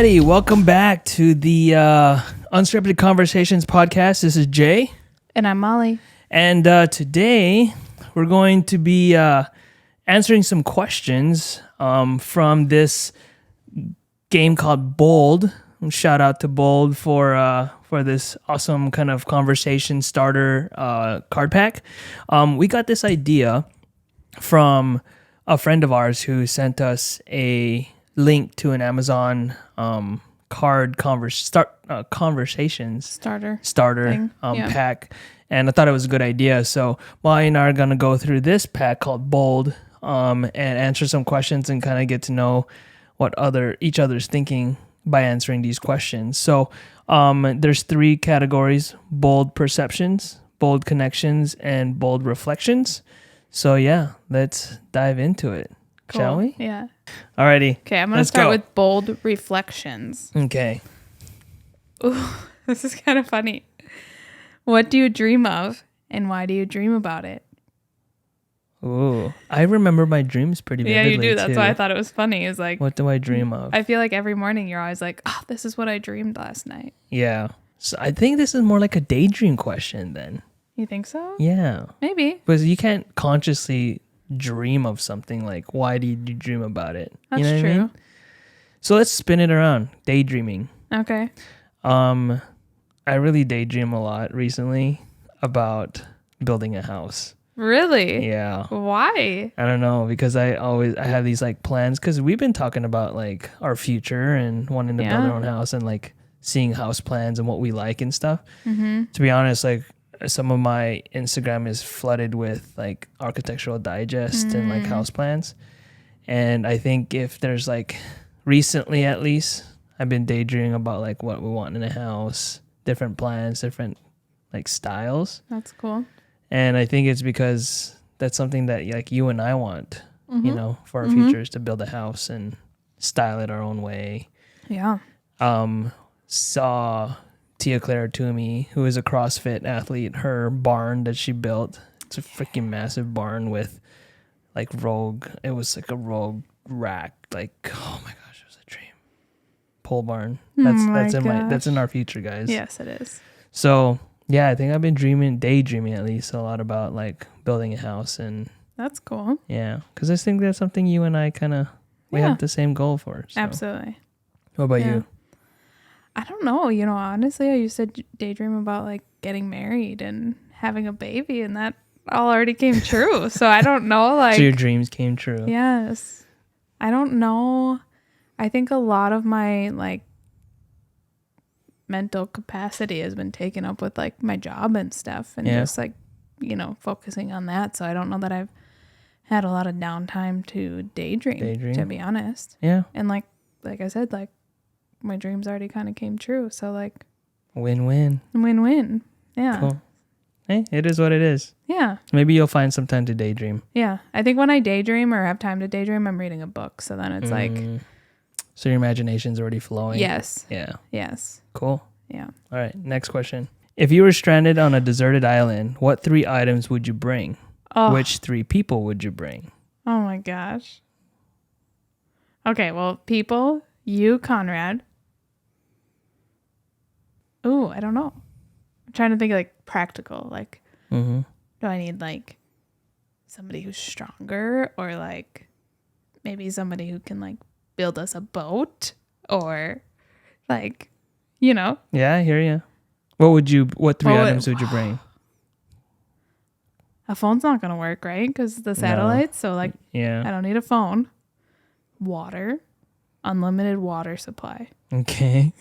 Alrighty, welcome back to the Unscripted Conversations podcast. This is Jay. And I'm Molly. And today we're going to be answering some questions from this game called Bold. Shout out to Bold for this awesome kind of conversation starter card pack. We got this idea from a friend of ours who sent us a link to an Amazon card conversations starter pack, and I thought it was a good idea. So Molly and I are gonna go through this pack called Bold and answer some questions and kind of get to know what each other's thinking by answering these questions. So there's 3 categories: bold perceptions, bold connections, and bold reflections. So yeah, let's dive into it. Cool. Shall we? Yeah. Alrighty. Okay, I'm going to start with bold reflections. Okay. Ooh, this is kind of funny. What do you dream of, and why do you dream about it? Ooh, I remember my dreams pretty vividly. Yeah, you do. That's too. why I thought it was funny. It's like, what do I dream of? I feel like every morning you're always like, oh, this is what I dreamed last night. Yeah. So I think this is more like a daydream question then. You think so? Yeah. Maybe. Because you can't consciously dream of something. Like, why do you dream about it? That's you know true. What I mean? So let's spin it around. Daydreaming. Okay. I really daydream a lot recently about building a house. Really? Yeah. Why? I don't know, because I have these like plans, because we've been talking about like our future and wanting to build our own house and like seeing house plans and what we like and stuff. Mm-hmm. To be honest, like some of my Instagram is flooded with like Architectural Digest and like house plans. And I think if there's like recently, at least, I've been daydreaming about like what we want in a house, different plans, different like styles. That's cool. And I think it's because that's something that like you and I want, you know, for our futures, to build a house and style it our own way. Yeah. Saw Tia Claire Toomey, who is a CrossFit athlete, her barn that she built. It's a freaking massive barn with like it was like a rogue rack. Like, oh my gosh, it was a dream. Pole barn. That's in our future, guys. Yes, it is. So yeah, I think I've been daydreaming at least a lot about like building a house. And that's cool. Yeah, because I think that's something you and I we have the same goal for. So. Absolutely. What about you? I don't know. You know, honestly, I used to daydream about like getting married and having a baby, and that all already came true. So I don't know. Like, so your dreams came true. Yes. I don't know. I think a lot of my like mental capacity has been taken up with like my job and stuff, and just like, you know, focusing on that. So I don't know that I've had a lot of downtime to daydream. To be honest. Yeah. And like I said, like my dreams already kind of came true. So like win-win. Yeah. Cool. Hey, it is what it is. Yeah. Maybe you'll find some time to daydream. Yeah. I think when I daydream or have time to daydream, I'm reading a book. So then it's like. So your imagination's already flowing. Yes. Yeah. Yes. Cool. Yeah. All right. Next question. If you were stranded on a deserted island, what 3 items would you bring? Oh. Which 3 people would you bring? Oh my gosh. Okay. Well, people, you, Conrad. Ooh, I don't know. I'm trying to think like practical. Like, do I need like somebody who's stronger, or like maybe somebody who can like build us a boat, or like, you know? Yeah, I hear you. What 3 items would you bring? A phone's not going to work, right? Because the satellites. No. So like, I don't need a phone. Water, unlimited water supply. Okay.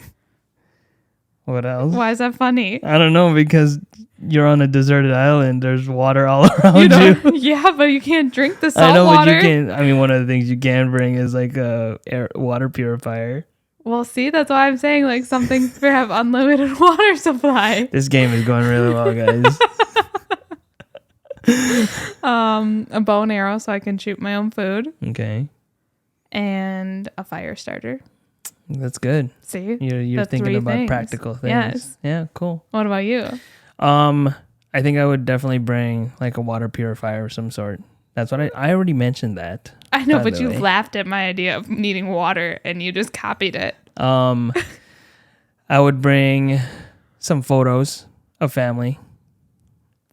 What else? Why is that funny? I don't know, because you're on a deserted island. There's water all around you. Yeah, but you can't drink the salt water. I know, but you can. I mean, one of the things you can bring is like a water purifier. Well, see, that's why I'm saying like something for have unlimited water supply. This game is going really well, guys. A bow and arrow so I can shoot my own food. Okay. And a fire starter. That's good. See, you're thinking about practical things. Yes. Yeah. Cool. What about you? I think I would definitely bring like a water purifier of some sort. That's what I already mentioned that. I know, but you laughed at my idea of needing water and you just copied it. I would bring some photos of family.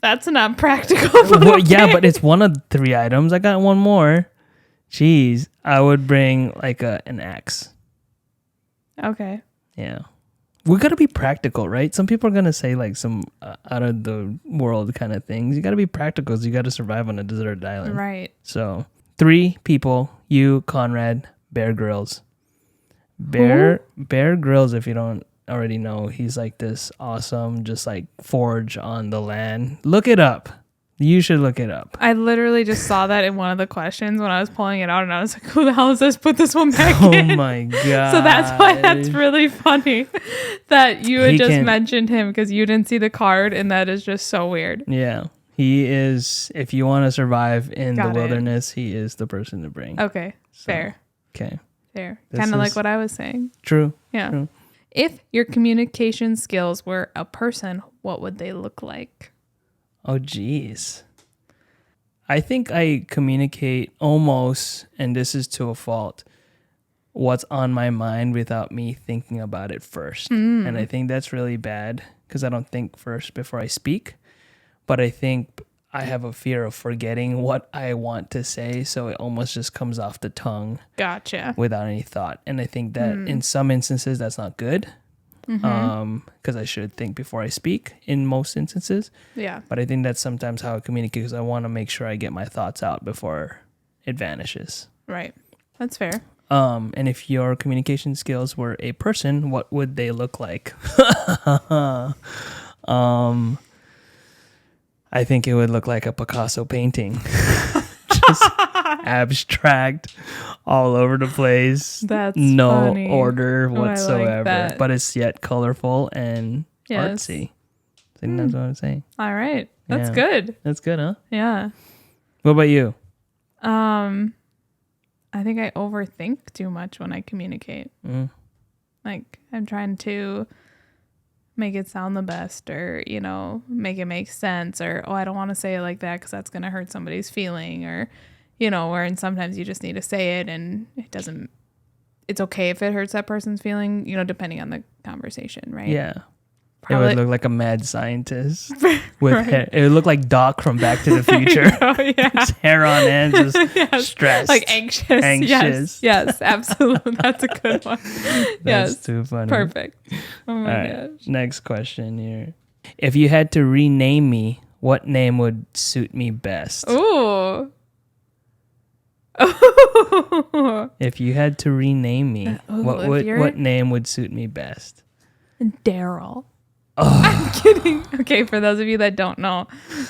That's not practical. Well, okay. Yeah, but it's one of the 3 items. I got one more. Jeez. I would bring like an axe. Okay. Yeah. We got to be practical, right? Some people are going to say like some out of the world kind of things. You got to be practical because you got to survive on a deserted island. Right. So 3 people, you, Conrad, Bear Grylls. Bear Grylls, if you don't already know, he's like this awesome, just like forge on the land. Look it up. You should look it up. I literally just saw that in one of the questions when I was pulling it out, and I was like, who the hell is this? Put this one back in. Oh my God. So that's why that's really funny that you had just mentioned him, because you didn't see the card, and that is just so weird. Yeah. He is, if you want to survive in the wilderness, he is the person to bring. Okay. So, fair. Okay. Fair. Kind of like what I was saying. True. Yeah. True. If your communication skills were a person, what would they look like? Oh, geez. I think I communicate almost, and this is to a fault, what's on my mind without me thinking about it first. And I think that's really bad because I don't think first before I speak. But I think I have a fear of forgetting what I want to say, so it almost just comes off the tongue. Gotcha. Without any thought. And I think that in some instances that's not good. Because I should think before I speak in most instances. Yeah. But I think that's sometimes how I communicate, because I want to make sure I get my thoughts out before it vanishes. Right. That's fair. And if your communication skills were a person, what would they look like? I think it would look like a Picasso painting. Just abstract all over the place. That's no funny. Order whatsoever. Like but it's yet colorful and artsy. I think that's what I'm saying. All right. That's good. That's good, huh? Yeah. What about you? I think I overthink too much when I communicate. Like, I'm trying to make it sound the best, or, you know, make it make sense, or, oh, I don't want to say it like that because that's going to hurt somebody's feeling, or, you know, and sometimes you just need to say it and it's okay if it hurts that person's feeling, you know, depending on the conversation, right? Yeah. Probably. It would look like a mad scientist with hair. It would look like Doc from Back to the Future. Oh, yeah. His hair on end, just stressed. Like anxious. Yes, absolutely. That's a good one. That's too funny. Perfect. Oh my gosh. Next question here. If you had to rename me, what name would suit me best? Ooh. If you had to rename me, what name would suit me best? Daryl. Oh. I'm kidding. Okay, for those of you that don't know,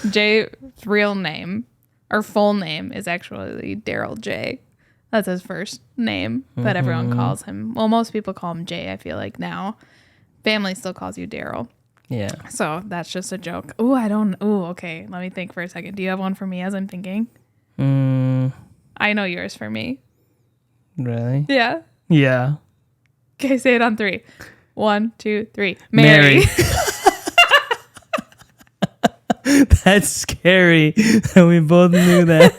Jay's real name or full name is actually Daryl J. That's his first name, but everyone calls him. Well, most people call him Jay, I feel like now. Family still calls you Daryl. Yeah. So that's just a joke. Okay. Let me think for a second. Do you have one for me as I'm thinking? I know yours for me. Really? Yeah. Yeah. Okay, say it on 3. 1, 2, 3. Mary. That's scary. We both knew that.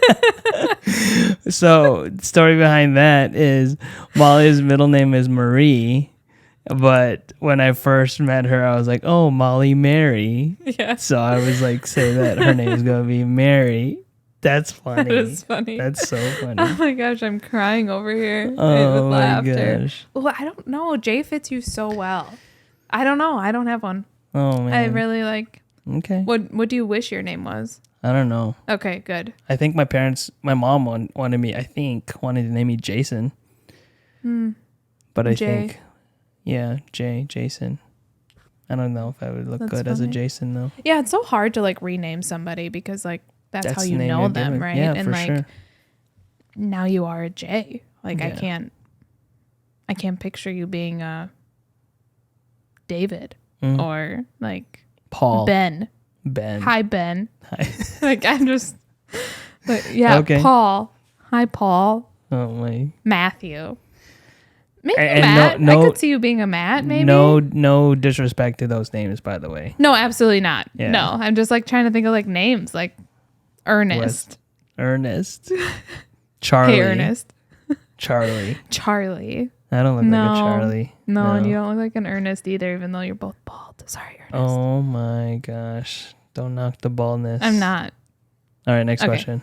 So, story behind that is Molly's middle name is Marie, but when I first met her, I was like, "Oh, Molly Mary." Yeah. So I was like, "Say that her name is gonna be Mary." That's funny. That is funny. That's so funny. Oh my gosh, I'm crying over here Oh with my laughter. gosh. Well, I don't know. Jay fits you so well. I don't know. I don't have one. Oh man. I really like. Okay. What do you wish your name was? I don't know. Okay, good. I think my mom wanted to name me Jason. But I think, Jason. I don't know if I would look good as a Jason though. Yeah, it's so hard to like rename somebody because like that's how you know them, given. Right? Yeah, and for like sure. Now you are a J. Like yeah. I can't picture you being a David or like Paul. Ben. Hi, Ben. Hi. Like I'm just okay. Paul. Hi, Paul. Oh my. Matthew. Maybe Matt. I could see you being a Matt, maybe. No disrespect to those names, by the way. No, absolutely not. Yeah. No, I'm just like trying to think of like names like Ernest. Ernest. Charlie. Hey, Ernest. Charlie. I don't look like a Charlie. No, and you don't look like an Ernest either, even though you're both bald. Sorry, Ernest. Oh my gosh. Don't knock the baldness. I'm not. All right, next question.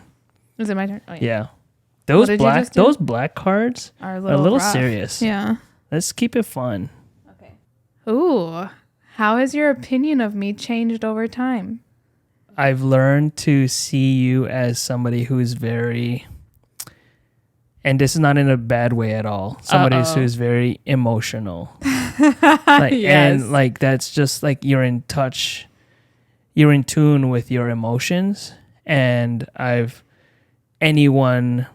Is it my turn? Oh, yeah. Those black cards are a little serious. Yeah. Let's keep it fun. Okay. Ooh. How has your opinion of me changed over time? I've learned to see you as somebody who's very, and this is not in a bad way at all, somebody who's very emotional. Like, yes. And like, that's just like you're in tune with your emotions. And anyone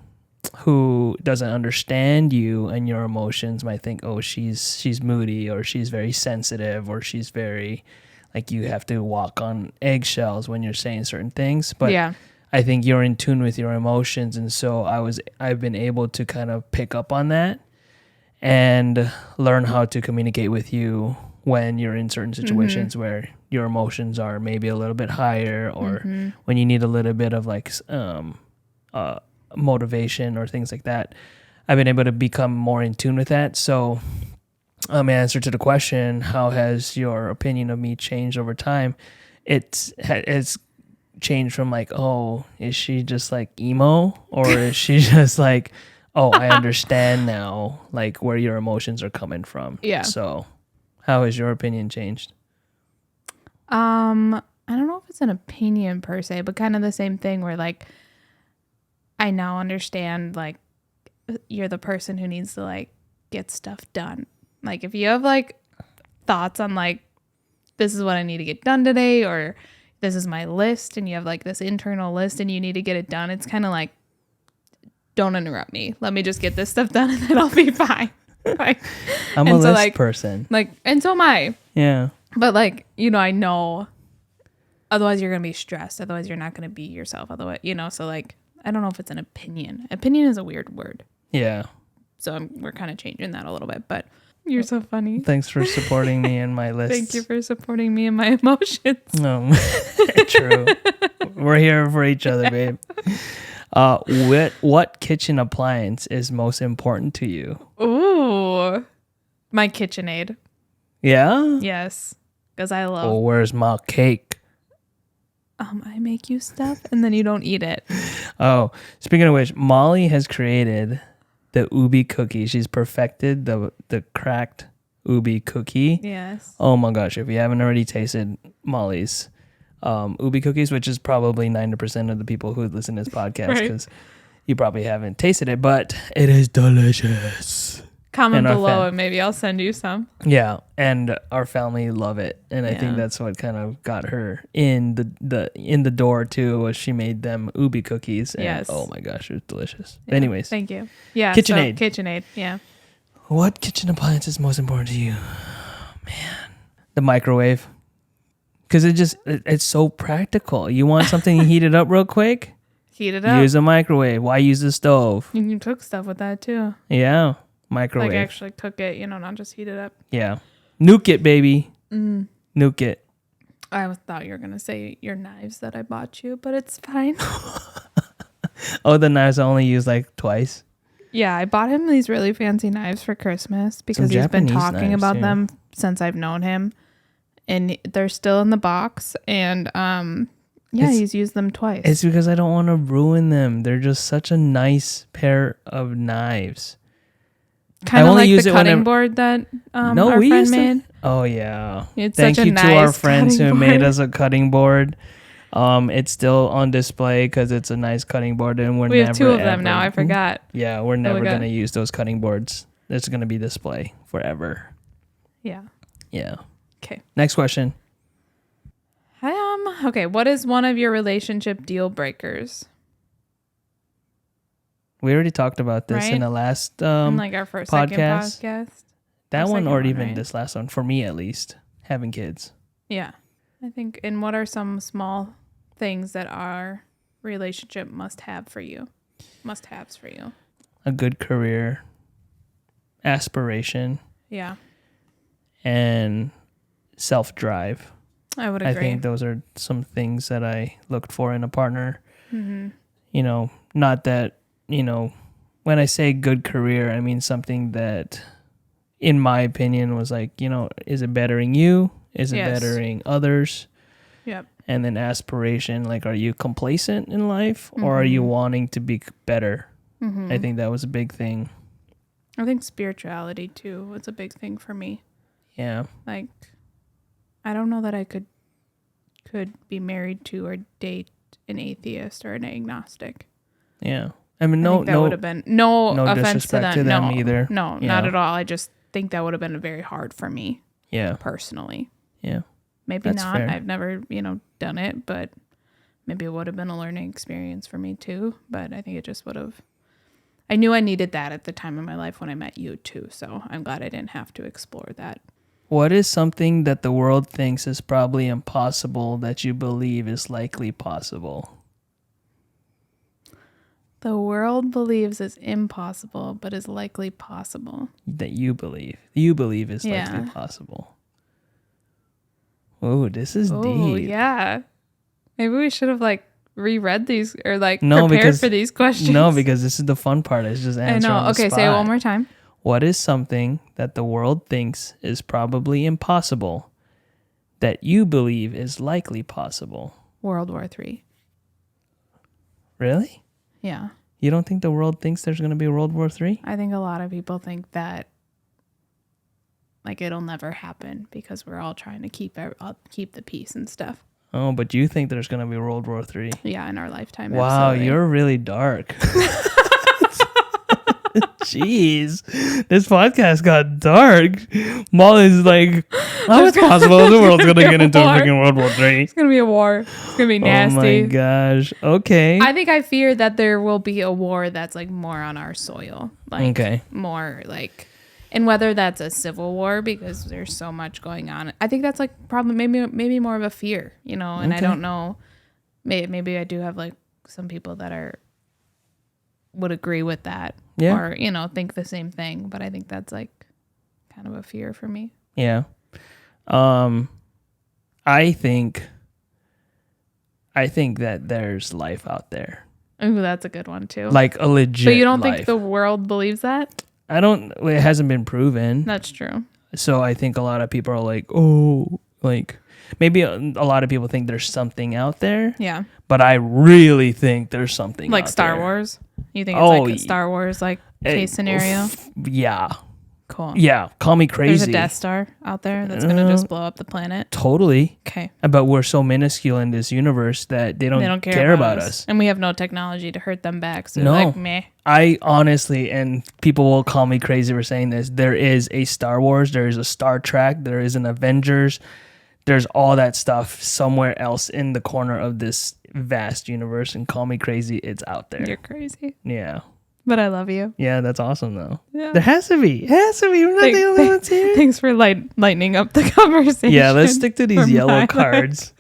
who doesn't understand you and your emotions might think, oh, she's moody, or she's very sensitive, or she's very, like, you have to walk on eggshells when you're saying certain things. But yeah. I think you're in tune with your emotions, and so I've been able to kind of pick up on that and learn how to communicate with you when you're in certain situations where your emotions are maybe a little bit higher, or when you need a little bit of like motivation or things like that. I've been able to become more in tune with that. So answer to the question, how has your opinion of me changed over time? It's changed from like, oh, is she just like emo, or is she just like, oh, I understand now, like where your emotions are coming from. Yeah. So how has your opinion changed? I don't know if it's an opinion per se, but kind of the same thing where like I now understand like you're the person who needs to like get stuff done. Like if you have like thoughts on like, this is what I need to get done today, or this is my list, and you have like this internal list and you need to get it done, it's kind of like, don't interrupt me. Let me just get this stuff done and then I'll be fine. Like, I'm a list person. Like, and so am I. Yeah. But like, you know, I know otherwise you're going to be stressed. Otherwise you're not going to be yourself. Otherwise, you know, so like, I don't know if it's an opinion. Opinion is a weird word. Yeah. So we're kind of changing that a little bit, but you're so funny. Thanks for supporting me in my list. Thank you for supporting me in my emotions. No, true. We're here for each other, babe. What kitchen appliance is most important to you? Ooh, my KitchenAid. Yeah? Yes, because I love... Oh, where's my cake? I make you stuff and then you don't eat it. Oh, speaking of which, Molly has created the ubi cookie. She's perfected the cracked ubi cookie. Yes. Oh my gosh, if you haven't already tasted Molly's ubi cookies, which is probably 90% of the people who listen to this podcast, because you probably haven't tasted it, but it is delicious. Comment below and maybe I'll send you some. Yeah, and our family love it, and I think that's what kind of got her in the door too. Was she made them ubi cookies? And yes. Oh my gosh, it was delicious. Yeah, anyways, thank you. Yeah, KitchenAid. So KitchenAid. Yeah. What kitchen appliance is most important to you? Oh, man, the microwave, because it's so practical. You want something heated up real quick? Heat it up. Use a microwave. Why use the stove? You can cook stuff with that too. Yeah. Microwave. Like actually cook it, you know, not just heat it up. Yeah. Nuke it, baby. Nuke it. I thought you were going to say your knives that I bought you, but it's fine. Oh, the knives I only use like twice? Yeah, I bought him these really fancy knives for Christmas because he's been talking about them since I've known him. And they're still in the box. And he's used them twice. It's because I don't want to ruin them. They're just such a nice pair of knives. Kind of like the cutting board that our friend made. Oh, yeah. It's Thank such you a to nice our friends who board. made us a cutting board. It's still on display because it's a nice cutting board, and we have two of them now. I forgot. Yeah, we're never going to use those cutting boards. It's going to be display forever. Yeah. Yeah. Okay. Next question. Okay. What is one of your relationship deal breakers? We already talked about this in the last in like our first podcast. That one, or even this last one, for me at least, having kids. Yeah. I think, and what are some small things that our relationship must-haves for you? A good career, aspiration. Yeah. And self-drive. I would agree. I think those are some things that I looked for in a partner. Mm-hmm. You know, not that, you know, when I say good career, I mean something that in my opinion, was like, is it bettering you? Is it bettering others? Yep. And then aspiration, like, are you complacent in life or are you wanting to be better? I think that was a big thing. I think spirituality too was a big thing for me. Yeah. Like, I don't know that I could be married to or date an atheist or an agnostic. Yeah. I mean, that would have been no offense to disrespect to them either. No, not at all. I just think that would have been very hard for me. Yeah. Personally. Yeah. Maybe That's not. fair. I've never, done it, but maybe it would have been a learning experience for me too. But I think it just would have. I knew I needed that at the time in my life when I met you too. So I'm glad I didn't have to explore that. What is something that the world thinks is probably impossible that you believe is likely possible? The world believes is impossible, but is likely possible. That you believe. You believe is likely possible. Oh, this is deep. Yeah. Maybe we should have reread these or prepared for these questions. No, because this is the fun part. It's just answer on the Okay, spot. say it one more time. What is something that the world thinks is probably impossible that you believe is likely possible? World War III. Really? Yeah. You don't think the world thinks there's going to be a World War III? I think a lot of people think that it'll never happen because we're all trying to keep the peace and stuff. Oh, but you think there's going to be World War III? Yeah, in our lifetime. Wow, absolutely. You're really dark. Jeez, this podcast got dark. Molly's like, how is it possible the world's going to get into a freaking World War III? It's going to be a war. It's going to be nasty. Oh my gosh. Okay. I fear that there will be a war that's more on our soil. More and whether that's a civil war because there's so much going on. I think that's probably maybe more of a fear, and I don't know. Maybe I do have some people that would agree with that or, think the same thing. But I think that's kind of a fear for me. Yeah. I think that there's life out there. Ooh, that's a good one too. Like a legit But you don't life. think the world believes that? It hasn't been proven. That's true. So I think a lot of people are maybe a lot of people think there's something out there. Yeah. But I really think there's something out Star there. Wars? You think it's a Star Wars case scenario? Yeah. Cool. Yeah. Call me crazy. There's a Death Star out there that's going to just blow up the planet. Totally. Okay. But we're so minuscule in this universe that they don't care about us. And we have no technology to hurt them back. So meh. I honestly, and people will call me crazy for saying this, there is a Star Wars, there is a Star Trek, there is an Avengers, there's all that stuff somewhere else in the corner of this vast universe, and call me crazy, it's out there. You're crazy. Yeah. But I love you. Yeah, that's awesome though. Yeah. There has to be. It has to be. We're not the only ones here. Thanks for lightening up the conversation. Yeah, let's stick to these yellow cards.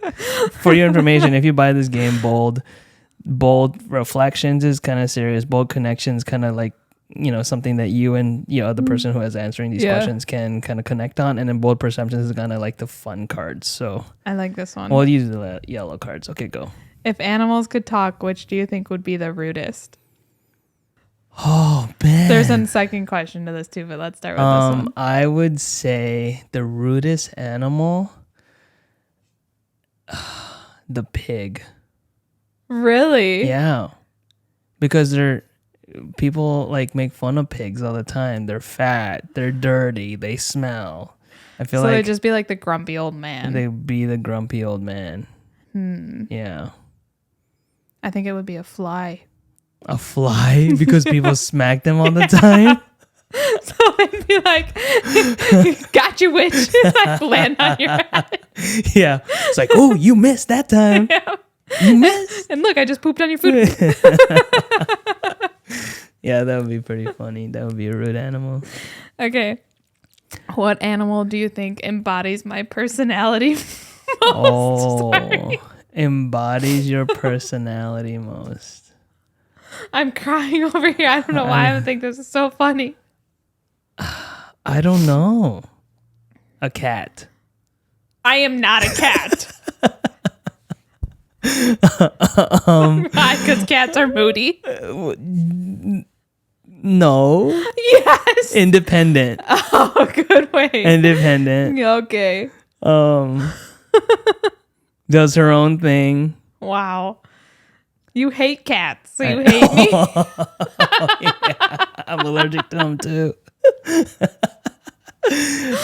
For your information, if you buy this game, Bold Reflections is kind of serious. Bold Connections kind of something that you and the person who is answering these questions can kind of connect on. And then Bold Perceptions is kind of the fun cards. So I like this one. We'll use the yellow cards. Okay, go. If animals could talk, which do you think would be the rudest? Oh, man. There's a second question to this too, but let's start with this one. I would say the rudest animal, the pig. Really? Yeah. Because people make fun of pigs all the time. They're fat, they're dirty, they smell. I feel they'd just be the grumpy old man. They'd be the grumpy old man. Yeah. I think it would be a fly. A fly? Because people smack them all the time? So they'd be got you, witch. Land on your head. Yeah. It's oh, you missed that time. Yeah. You missed. And look, I just pooped on your food. Yeah, that would be pretty funny. That would be a rude animal. Okay. What animal do you think embodies my personality most? Oh, embodies your personality most. I'm crying over here. I don't know why I think this is so funny. I don't know. A cat. I am not a cat. Because cats are moody. No. Yes. Independent. Oh, good way. Independent. Okay. Does her own thing. Wow. You hate cats, so you hate me. Yeah, I'm allergic to them too.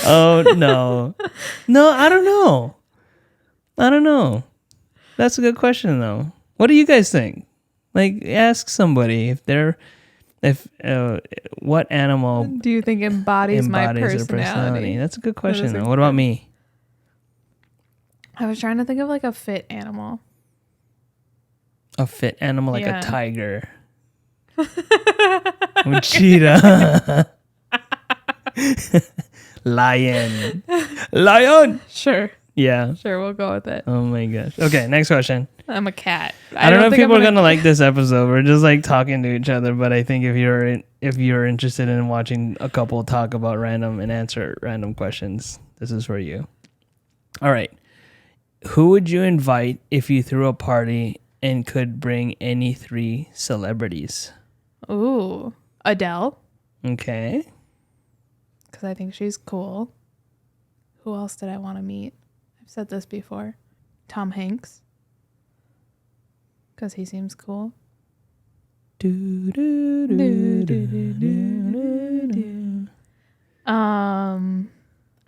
Oh, no. No, I don't know. That's a good question, though. What do you guys think? Like, ask somebody what animal Do you think embodies my their personality? That's a good question, though. What about me? I was trying to think of like a fit animal. A fit animal, like Yeah. a tiger. A cheetah. Lion. Sure. Yeah. Sure, we'll go with it. Oh my gosh. Okay, next question. I'm a cat. I don't know if people are gonna like this episode. We're just like talking to each other, but I think if you're interested in watching a couple talk about random and answer random questions, this is for you. All right. Who would you invite if you threw a party and could bring any 3 celebrities? Ooh, Adele, Okay. because I think she's cool. Who else did I want to meet? I've said this before. Tom Hanks, because he seems cool. I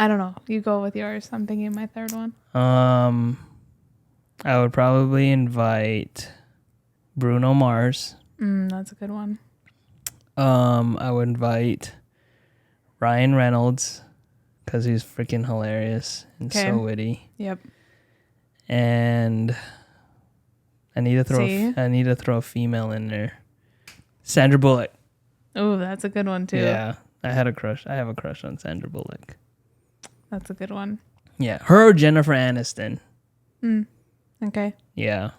don't know. You go with yours. I'm thinking of my third one. I would probably invite Bruno Mars. That's a good one. I would invite Ryan Reynolds because he's freaking hilarious and so witty. Yep. And I need to throw a female in there. Sandra Bullock. Oh, that's a good one too. Yeah, I have a crush on Sandra Bullock. That's a good one. Yeah, her or Jennifer Aniston. Okay. Yeah.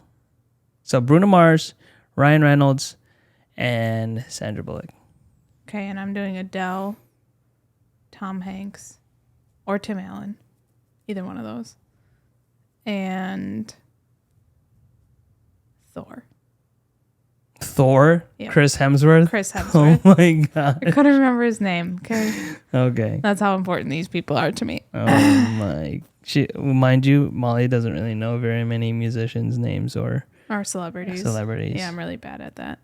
So Bruno Mars, Ryan Reynolds, and Sandra Bullock. Okay, and I'm doing Adele, Tom Hanks, or Tim Allen. Either one of those. And Thor. Yep. Chris Hemsworth. Oh my god. I couldn't remember his name. Okay. That's how important these people are to me. Oh my. Mind you, Molly doesn't really know very many musicians' names or celebrities. Yeah, I'm really bad at that.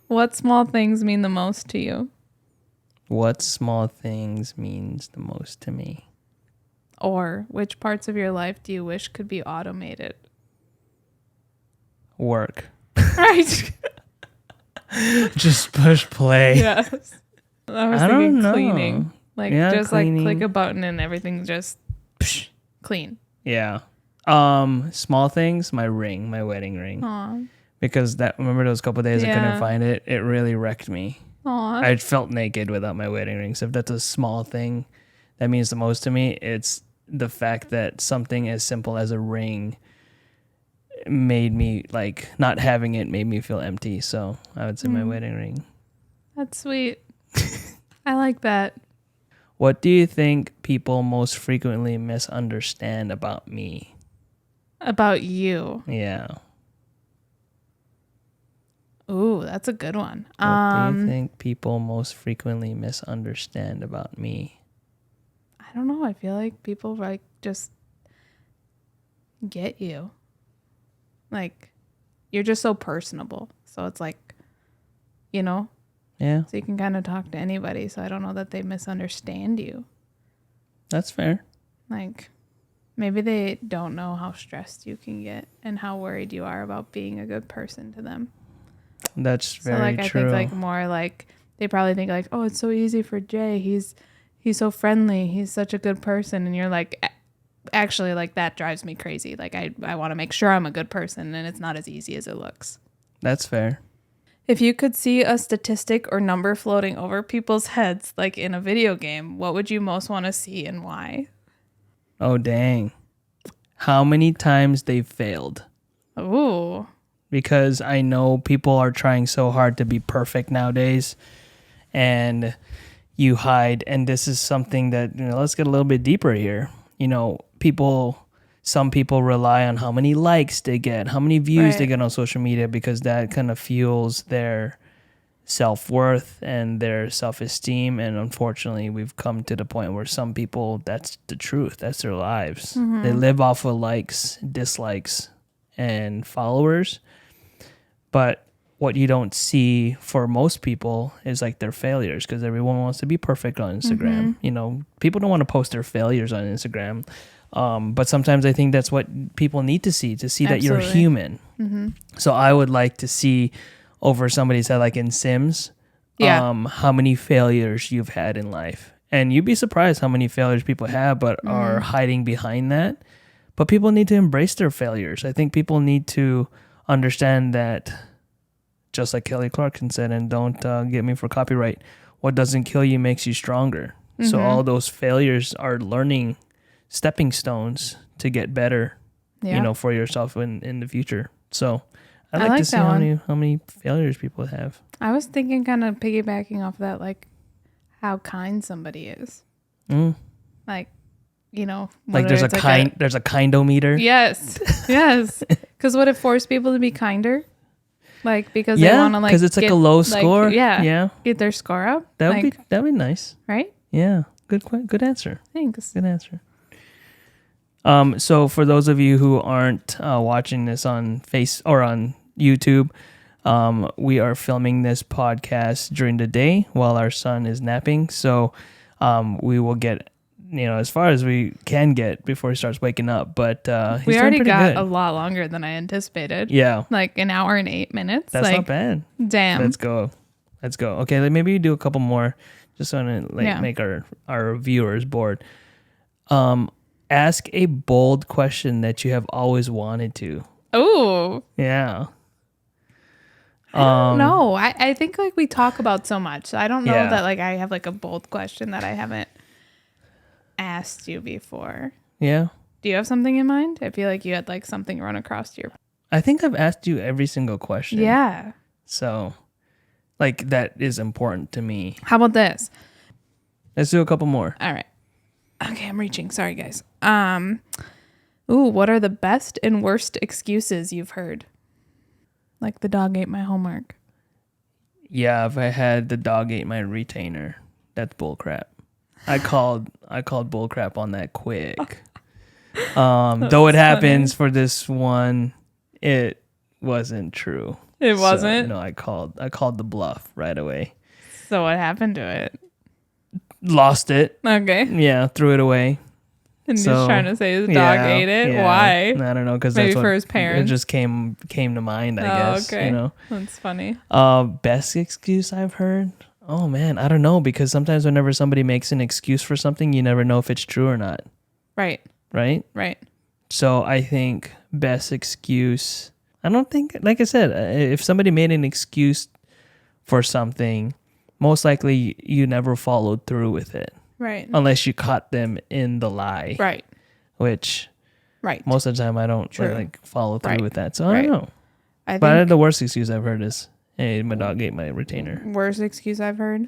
What small things mean the most to you? What small things means the most to me? Or which parts of your life do you wish could be automated? Work. Right. Just push play. Yes. I was thinking cleaning. Cleaning. Click a button and everything just clean. Yeah. Small things, my wedding ring. Aww. Because remember those couple of days I couldn't find it? It really wrecked me. Aww. I felt naked without my wedding ring. So if that's a small thing that means the most to me, it's the fact that something as simple as a ring made me, like, not having it made me feel empty. So I would say my wedding ring. That's sweet. I like that. What do you think people most frequently misunderstand about me? About you? Yeah. Ooh, that's a good one. What do you think people most frequently misunderstand about me? I don't know. I feel like people like just get you. Like, you're just so personable. So it's like, Yeah. So you can kind of talk to anybody. So I don't know that they misunderstand you. That's fair. Like, maybe they don't know how stressed you can get and how worried you are about being a good person to them. That's very true. I think like more like they probably think like, oh, it's so easy for Jay. He's so friendly. He's such a good person. And you're like, actually, like, that drives me crazy. Like, I want to make sure I'm a good person, and it's not as easy as it looks. That's fair. If you could see a statistic or number floating over people's heads, like in a video game, what would you most want to see and why? Oh, dang. How many times they've failed? Ooh. Because I know people are trying so hard to be perfect nowadays, and you hide. And this is something that, let's get a little bit deeper here. Some people rely on how many likes they get, how many views they get on social media, because that kind of fuels their self-worth and their self-esteem. And unfortunately, we've come to the point where some people, that's the truth. That's their lives. They live off of likes, dislikes, and followers. But what you don't see for most people is like their failures, because everyone wants to be perfect on Instagram. You know, people don't want to post their failures on Instagram. But sometimes I think that's what people need to see that you're human. So I would like to see over somebody's head, like in Sims, how many failures you've had in life. And you'd be surprised how many failures people have, but are hiding behind that. But people need to embrace their failures. I think people need to understand that, just like Kelly Clarkson said, and don't get me for copyright, what doesn't kill you makes you stronger. So all those failures are learning stepping stones to get better, you know, for yourself in the future. So I like to see how many failures people have. I was thinking, kind of piggybacking off that, like how kind somebody is. Like, you know, like there's a kindometer. Yes, yes. Because would it force people to be kinder? Like because they want to like because it's like a low score. Yeah, get their score up. That'd be nice, right? Yeah, good answer. Thanks. Good answer. So for those of you who aren't watching this on on YouTube, we are filming this podcast during the day while our son is napping. So we will get, you know, as far as we can get before he starts waking up. But we already got a lot longer than I anticipated. Yeah, like an hour and 8 minutes. That's not bad. Damn. Let's go. Okay, maybe we do a couple more, just so to make our viewers bored. Ask a bold question that you have always wanted to. Oh. Yeah. I don't know. I think like we talk about so much. I don't know that like I have like a bold question that I haven't asked you before. Yeah. Do you have something in mind? I feel like you had like something run across your... I think I've asked you every single question. Yeah. So like that is important to me. How about this? Let's do a couple more. All right. Okay, I'm reaching. Sorry, guys. What are the best and worst excuses you've heard? Like the dog ate my homework. Yeah, if I had the dog ate my retainer, that's bullcrap. I called bullcrap on that quick. Though it happens for this one, it wasn't true. It wasn't? No, I called the bluff right away. So what happened to it? Lost it. Okay. Yeah, threw it away. And he's trying to say his dog ate it? Yeah. Why? I don't know, because maybe for his parents. It just came to mind, I guess. Okay. You know? That's funny. Best excuse I've heard? Oh, man, I don't know, because sometimes whenever somebody makes an excuse for something, you never know if it's true or not. Right. Right? Right. So I think best excuse, I don't think, like I said, if somebody made an excuse for something, most likely you never followed through with it. Right. Unless you caught them in the lie. Right. Which right. most of the time I don't like follow through with that. So I don't know. But the worst excuse I've heard is, hey, my dog ate my retainer. Worst excuse I've heard?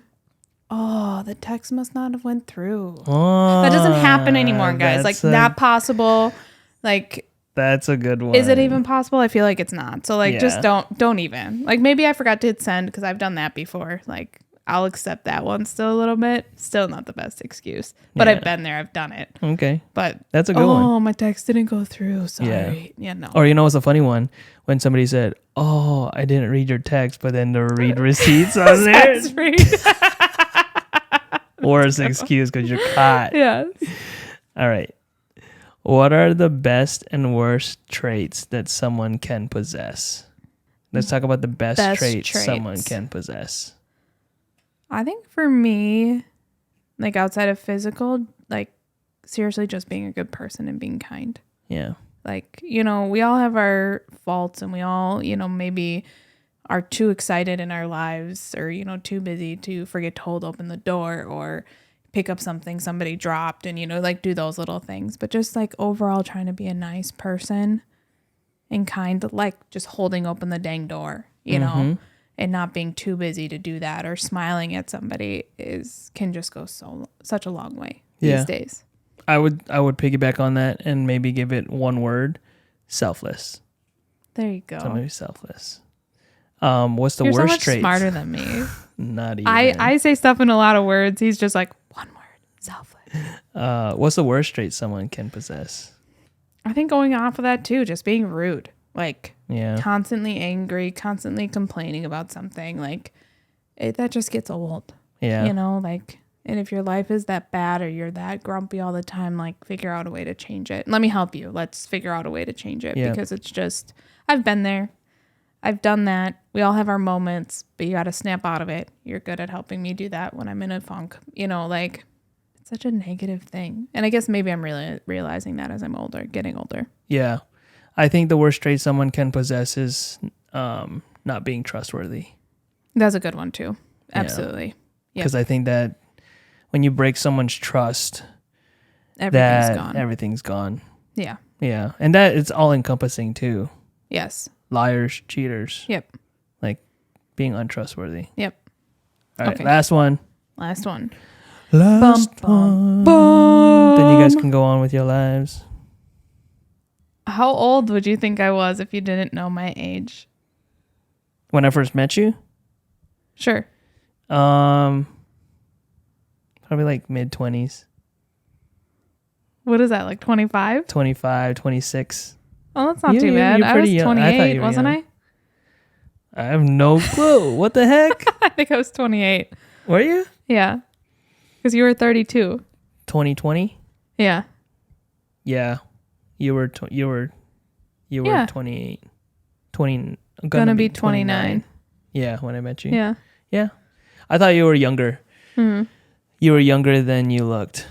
Oh, the text must not have went through. Oh, that doesn't happen anymore, guys. Like not possible. Like that's a good one. Is it even possible? I feel like it's not. So like just don't even. Like maybe I forgot to hit send because I've done that before. Like I'll accept that one still a little bit. Still not the best excuse. But I've been there. I've done it. Okay. But that's a good one. Oh, my text didn't go through. Sorry. Yeah, no. Or you know what's a funny one? When somebody said, oh, I didn't read your text, but then the read receipts on there. That's worst excuse because you're caught. Yes. All right. What are the best and worst traits that someone can possess? Let's talk about the best traits someone can possess. I think for me, like outside of physical, like seriously just being a good person and being kind. Yeah. Like, you know, we all have our faults and we all, you know, maybe are too excited in our lives or, you know, too busy to forget to hold open the door or pick up something somebody dropped and, you know, like do those little things. But just like overall trying to be a nice person and kind, like just holding open the dang door, you know, and not being too busy to do that or smiling at somebody can just go such a long way these days. I would piggyback on that and maybe give it one word: selfless. There you go. Somebody selfless. What's the You're worst so much trait? smarter than me. Not even. I say stuff in a lot of words. He's just like, one word, selfish. What's the worst trait someone can possess? I think going off of that too, just being rude. Like, Yeah. constantly angry, constantly complaining about something. Like, that just gets old. Yeah. You know, like, and if your life is that bad or you're that grumpy all the time, like, figure out a way to change it. Let me help you. Let's figure out a way to change it. Yeah. Because it's just, I've been there. I've done that. We all have our moments, but you got to snap out of it. You're good at helping me do that when I'm in a funk. You know, like, it's such a negative thing. And I guess maybe I'm really realizing that as I'm older, getting older. Yeah. I think the worst trait someone can possess is not being trustworthy. That's a good one too. Absolutely. Because I think that when you break someone's trust, everything's gone. Yeah. Yeah. And that it's all encompassing too. Yes. Liars, cheaters. Yep. Like being untrustworthy. Yep. All right. Okay. Last one. Last one. Last Bum, one. Then you guys can go on with your lives. How old would you think I was if you didn't know my age? When I first met you? Sure. Probably like mid-20s. What is that, like 25? 25, 26. Oh, that's not too bad. I was 28, wasn't I? I have no clue. What the heck? I think I was 28. Were you? Yeah. Because you were 32. 2020? Yeah. Yeah. You were 28. 20 Gonna be 29. Yeah, when I met you. Yeah. Yeah. I thought you were younger. Mm-hmm. You were younger than you looked.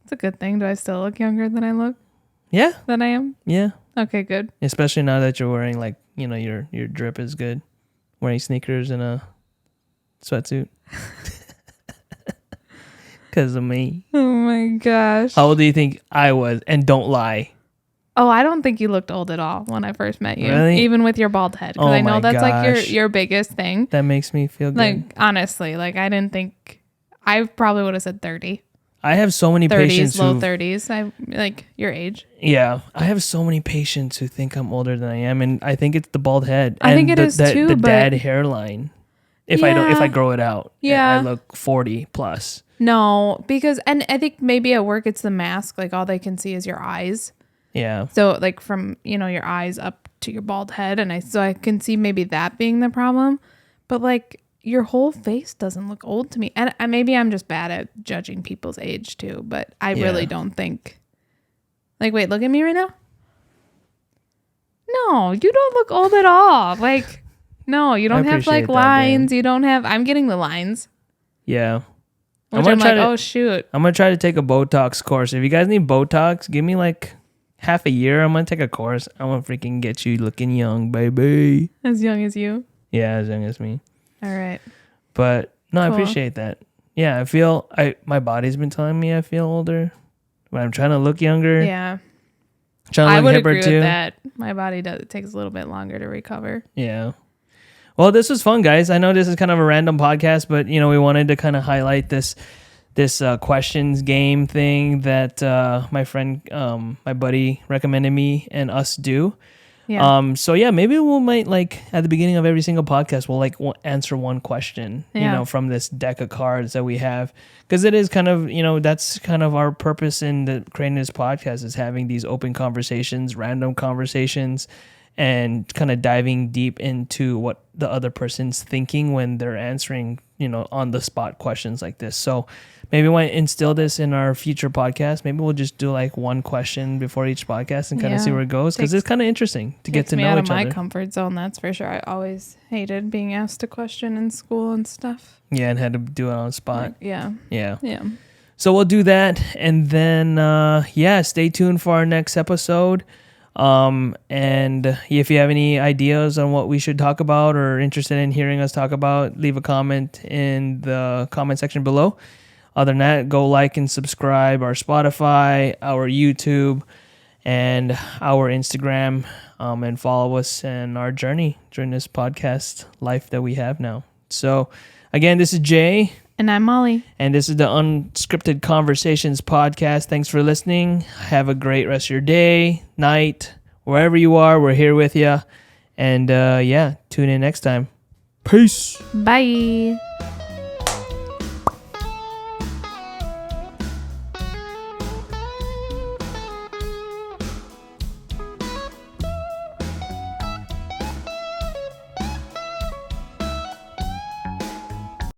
It's a good thing. Do I still look younger than I look? Yeah. Than I am? Yeah. Okay, good. Especially now that you're wearing like, you know, your drip is good. Wearing sneakers and a sweatsuit. Because of me. Oh my gosh. How old do you think I was? And don't lie. Oh, I don't think you looked old at all when I first met you. Really? Even with your bald head. Because Oh I know my that's like gosh. your biggest thing. That makes me feel good. Like, honestly, like I didn't think, I probably would have said 30. I have so many 30s, patients low 30s. I like your age. Yeah, I have so many patients who think I'm older than I am, and I think it's the bald head. I think it is too, the but dad hairline. If I grow it out, Yeah. I look 40 plus. No, because, and I think maybe at work it's the mask. Like all they can see is your eyes. Yeah, So like from, you know, your eyes up to your bald head. And so I can see maybe that being the problem. But like your whole face doesn't look old to me. And maybe I'm just bad at judging people's age too. But I really don't think. Like, wait, look at me right now. No, you don't look old at all. Like, no, you don't have like lines. You don't have, I'm getting the lines. Yeah. Which I'm like, oh shoot. I'm going to try to take a Botox course. If you guys need Botox, give me like half a year. I'm going to take a course. I'm going to freaking get you looking young, baby. As young as you. Yeah, as young as me. All right. But no, Cool. I appreciate that. Yeah, I feel my body's been telling me I feel older, but I'm trying to look younger. Yeah. Trying to I look would hipper agree too. with that. My body does. It takes a little bit longer to recover. Yeah. Well, this was fun, guys. I know this is kind of a random podcast, but you know, we wanted to kind of highlight this questions game thing that my friend, my buddy recommended me and us do. Yeah. So yeah, maybe might like at the beginning of every single podcast, we'll answer one question, you know, from this deck of cards that we have, because it is kind of, you know, that's kind of our purpose in creating this podcast, is having these open conversations, random conversations, and kind of diving deep into what the other person's thinking when they're answering, you know, on the spot questions like this. So maybe we might instill this in our future podcast. Maybe we'll just do like one question before each podcast and kind of see where it goes, because it's kind of interesting to get to know each other. Takes me out of my comfort zone, that's for sure. I always hated being asked a question in school and stuff. Yeah, and had to do it on the spot. Like, yeah. So we'll do that, and then stay tuned for our next episode. And if you have any ideas on what we should talk about or interested in hearing us talk about, leave a comment in the comment section below. Other than that, go like and subscribe our Spotify, our YouTube, and our Instagram, and follow us in our journey during this podcast life that we have now. So again, this is Jay. And I'm Molly. And this is the Unscripted Conversations podcast. Thanks for listening. Have a great rest of your day, night, wherever you are. We're here with you. And tune in next time. Peace. Bye.